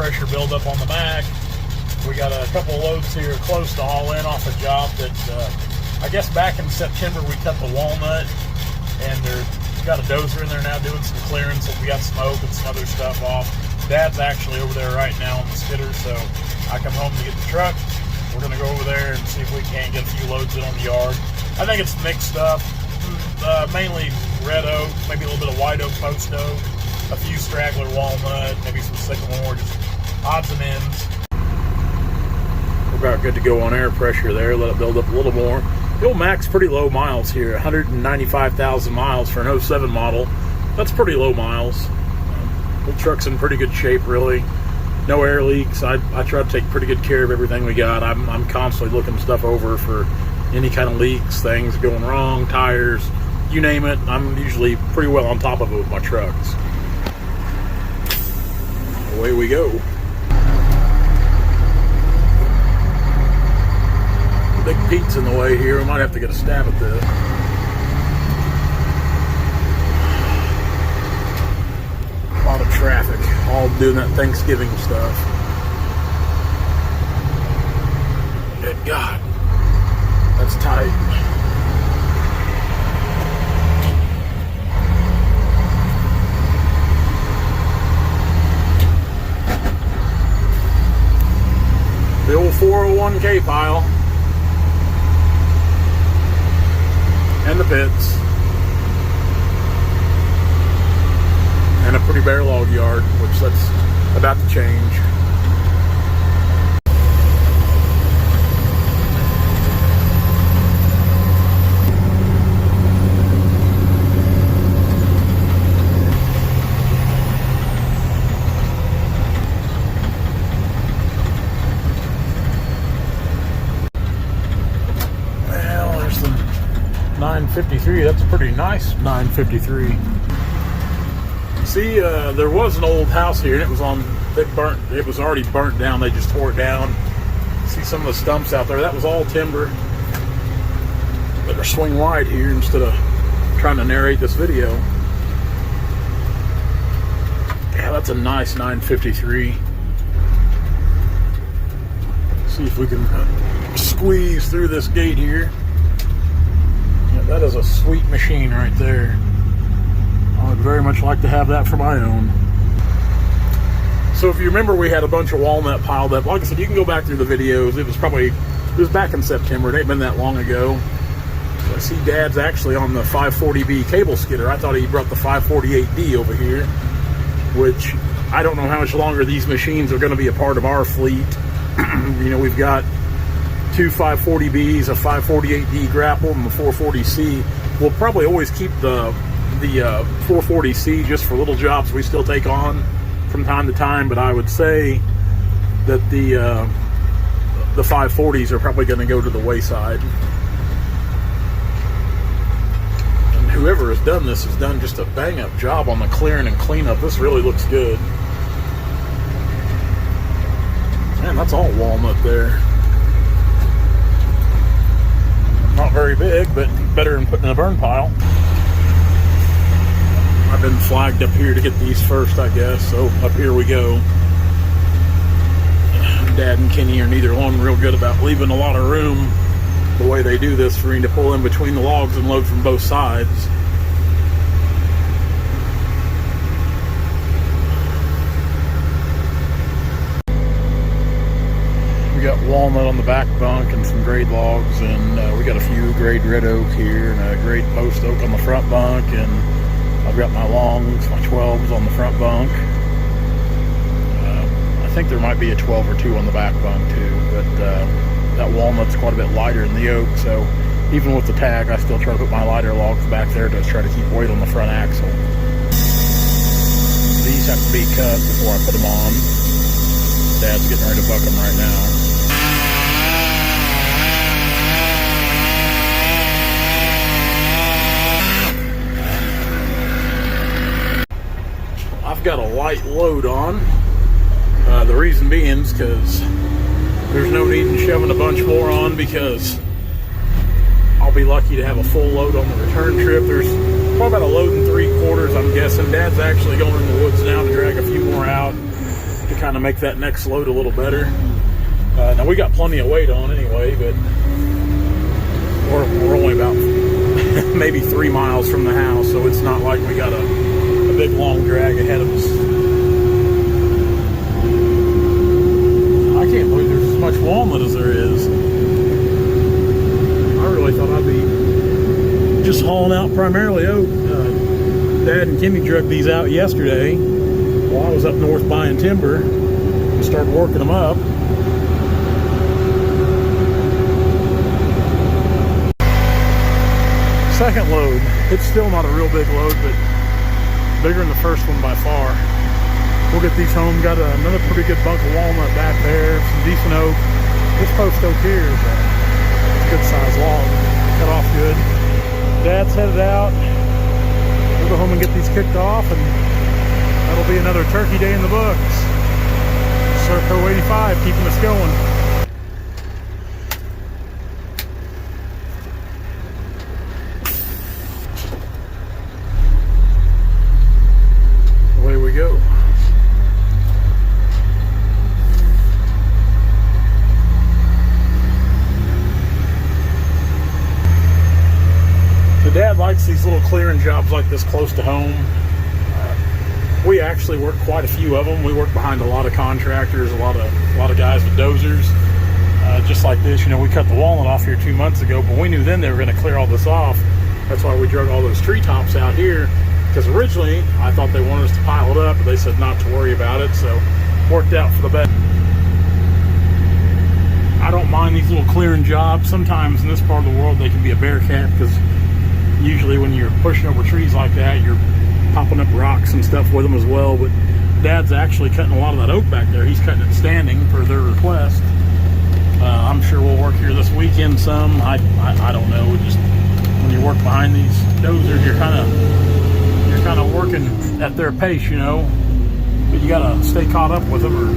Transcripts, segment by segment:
pressure buildup on the back. We got a couple of loads here close to haul in off a job that I guess back in September we cut the walnut, and we got a dozer in there now doing some clearance, and we got smoke and some other stuff off. Dad's actually over there right now on the skidder, so I come home to get the truck. We're going to go over there and see if we can't get a few loads in on the yard. I think it's mixed stuff, mainly red oak, maybe a little bit of white oak, post oak, a few straggler walnut, maybe some sycamore, just odds and ends. We're about good to go on air pressure there. Let it build up a little more. The old Mac's pretty low miles here, 195,000 miles for an 07 model. That's pretty low miles. The truck's in pretty good shape, really. No air leaks. I try to take pretty good care of everything we got. I'm constantly looking stuff over for any kind of leaks, things going wrong, tires, you name it. I'm usually pretty well on top of it with my trucks. Away we go. Big Pete's in the way here. We might have to get a stab at this. A lot of traffic, all doing that Thanksgiving stuff. Good God, that's tight. The old 401k pile. And the pits. And a pretty bare log yard, which that's about to change. Well, there's the 953. That's a pretty nice 953. See, there was an old house here, and it was already burnt down. They just tore it down. See some of the stumps out there. That was all timber. Better swing wide here instead of trying to narrate this video. Yeah, that's a nice 953. See if we can squeeze through this gate here. Yeah, that is a sweet machine right there. I would very much like to have that for my own. So if you remember, we had a bunch of walnut piled up. Like I said, you can go back through the videos. It was back in September. It ain't been that long ago. So I see Dad's actually on the 540B cable skidder. I thought he brought the 548D over here, which I don't know how much longer these machines are going to be a part of our fleet. You know, we've got two 540Bs, a 548D grapple, and the 440C. We'll probably always keep the 440C just for little jobs we still take on from time to time, but I would say that the 540s are probably going to go to the wayside. And whoever has done this has done just a bang up job on the clearing and cleanup. This really looks good. Man, that's all walnut there. Not very big, but better than putting in a burn pile. I've been flagged up here to get these first, I guess, so up here we go. Dad and Kenny are neither one real good about leaving a lot of room the way they do this for me to pull in between the logs and load from both sides. We got walnut on the back bunk and some grade logs, and we got a few grade red oak here and a grade post oak on the front bunk, and I've got my longs, my 12s on the front bunk. I think there might be a 12 or 2 on the back bunk too, but that walnut's quite a bit lighter than the oak, so even with the tag, I still try to put my lighter logs back there to try to keep weight on the front axle. These have to be cut before I put them on. Dad's getting ready to buck them right now. I've got a light load on. The reason being is because there's no need in shoving a bunch more on, because I'll be lucky to have a full load on the return trip. There's probably about a load and 3/4, I'm guessing. Dad's actually going in the woods now to drag a few more out. to kind of make that next load a little better. Now we got plenty of weight on anyway, but we're only about maybe 3 miles from the house, so it's not like we got a big long drag ahead of us. I can't believe there's as much walnut as there is. I really thought I'd be just hauling out primarily oak. Dad and Kimmy drug these out yesterday while I was up north buying timber and started working them up. Second load. It's still not a real big load, but bigger than the first one by far. We'll get these home. Got another pretty good bunk of walnut back there, some decent oak. This post oak here is a good size log. Cut off good. Dad's headed out. We'll go home and get these kicked off, and that'll be another turkey day in the books. Serco 85 keeping us going. Away we go. So Dad likes these little clearing jobs like this close to home. We actually work quite a few of them. We work behind a lot of contractors, a lot of guys with dozers. Just like this, you know, we cut the walnut off here 2 months ago, but we knew then they were going to clear all this off. That's why we drug all those treetops out here. Because originally I thought they wanted us to pile it up, but they said not to worry about it, so worked out for the best. I don't mind these little clearing jobs. Sometimes in this part of the world they can be a bear cat, because usually when you're pushing over trees like that, you're popping up rocks and stuff with them as well. But Dad's actually cutting a lot of that oak back there. He's cutting it standing per their request. I'm sure we'll work here this weekend some. I don't know. Just when you work behind these dozers, you're kind of working at their pace, you know. But you gotta stay caught up with them, or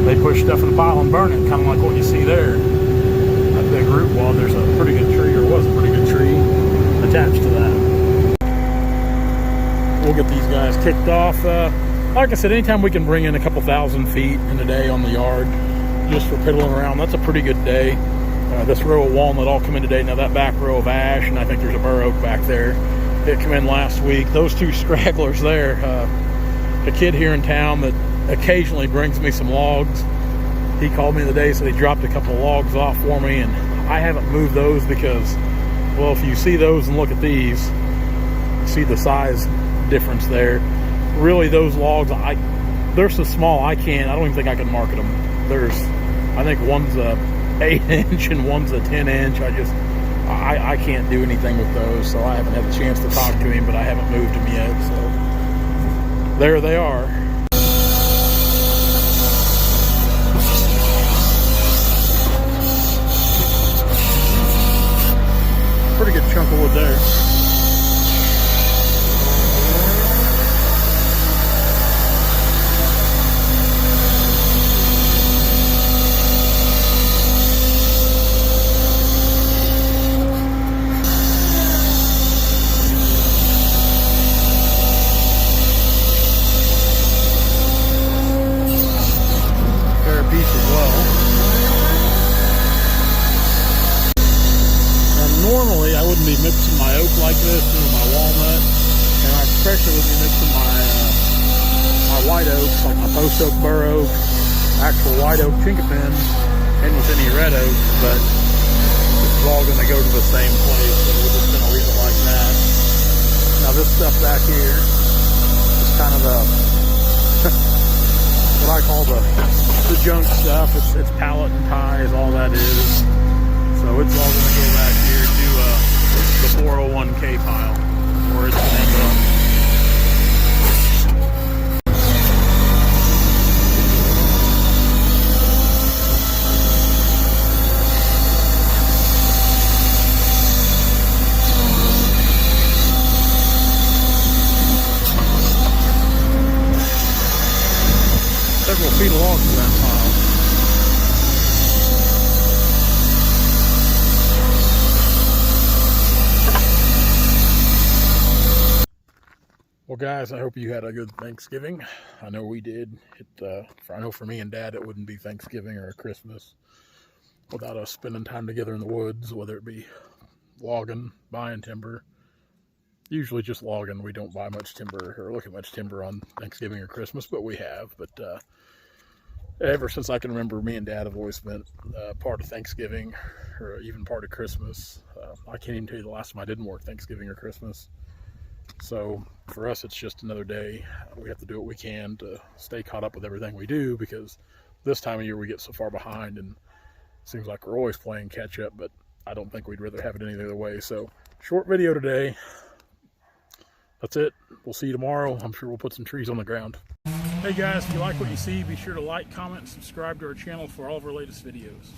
they push stuff in the pile and burn it, kind of like what you see there. That big root wad. There's a pretty good tree, or was a pretty good tree attached to that. We'll get these guys kicked off. Like I said, anytime we can bring in a couple thousand feet in a day on the yard just for piddling around, that's a pretty good day. This row of walnut all come in today. Now that back row of ash, and I think there's a bur oak back there, it come in last week. Those two stragglers there, a kid here in town that occasionally brings me some logs, he called me the day, said he dropped a couple of logs off for me, and I haven't moved those because, well, if you see those and look at these, see the size difference there. Really, those logs, they're so small I don't even think I can market them. I think one's a 8-inch and one's a 10-inch. I can't do anything with those, so I haven't had the chance to talk to him, but I haven't moved him yet. So there they are. Pretty good chunk of wood there. Normally I wouldn't be mixing my oak like this with my walnut, and I especially wouldn't be mixing my white oaks, like my post oak, bur oak, actual white oak chinkapin, and with any red oak, but this is all going to go to the same place, so we're just going to leave it like that. Now this stuff back here is kind of what I call the junk stuff. It's pallet and ties, all that is. So it's all going to go back here to the 401k pile, where it's going to end up. Several feet of logs in that pile. guys, I hope you had a good Thanksgiving. I know we did. I know for me and Dad, it wouldn't be Thanksgiving or Christmas without us spending time together in the woods, whether it be logging, buying timber. Usually just logging. We don't buy much timber or look at much timber on Thanksgiving or Christmas, but we have. But ever since I can remember, me and Dad have always spent part of Thanksgiving or even part of Christmas. I can't even tell you the last time I didn't work Thanksgiving or Christmas. So for us, it's just another day. We have to do what we can to stay caught up with everything we do, because this time of year we get so far behind and it seems like we're always playing catch up, but I don't think we'd rather have it any other way. So short video today. That's it. We'll see you tomorrow. I'm sure we'll put some trees on the ground. Hey guys, if you like what you see, be sure to like, comment, and subscribe to our channel for all of our latest videos.